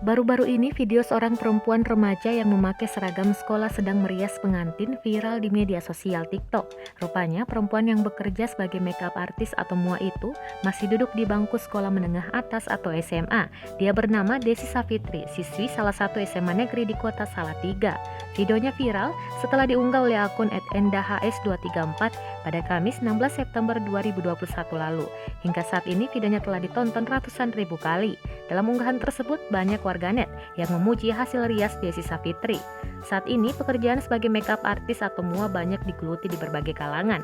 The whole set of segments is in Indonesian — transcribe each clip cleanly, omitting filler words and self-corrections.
Baru-baru ini video seorang perempuan remaja yang memakai seragam sekolah sedang merias pengantin viral di media sosial TikTok. Rupanya perempuan yang bekerja sebagai makeup artist atau MUA itu masih duduk di bangku sekolah menengah atas atau SMA. Dia bernama Desi Savitri, siswi salah satu SMA negeri di kota Salatiga. Videonya viral setelah diunggah oleh akun @endahs234 pada Kamis 16 September 2021 lalu. Hingga saat ini videonya telah ditonton ratusan ribu kali. Dalam unggahan tersebut banyak warganet yang memuji hasil rias Desi Savitri. Saat ini pekerjaan sebagai makeup artist atau MUA banyak digeluti di berbagai kalangan,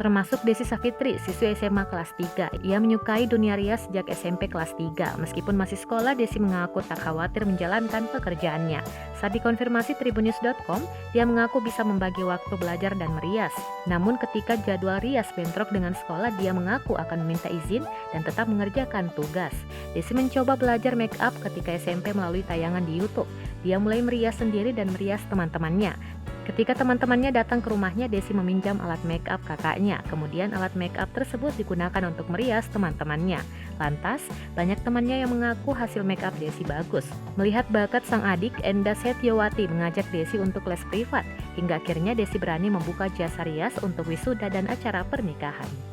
termasuk Desi Savitri, siswi SMA kelas 3. Ia menyukai dunia rias sejak SMP kelas 3. Meskipun masih sekolah, Desi mengaku tak khawatir menjalankan pekerjaannya. Saat dikonfirmasi tribunnews.com, dia mengaku bisa membagi waktu belajar dan merias. Namun ketika jadwal rias bentrok dengan sekolah, dia mengaku akan meminta izin dan tetap mengerjakan tugas. Desi mencoba belajar make up ketika SMP melalui tayangan di YouTube. Dia mulai merias sendiri dan merias teman-temannya. Ketika teman-temannya datang ke rumahnya, Desi meminjam alat make up kakaknya. Kemudian alat make up tersebut digunakan untuk merias teman-temannya. Lantas, banyak temannya yang mengaku hasil make up Desi bagus. Melihat bakat sang adik, Enda Setiawati mengajak Desi untuk les privat. Hingga akhirnya Desi berani membuka jasa rias untuk wisuda dan acara pernikahan.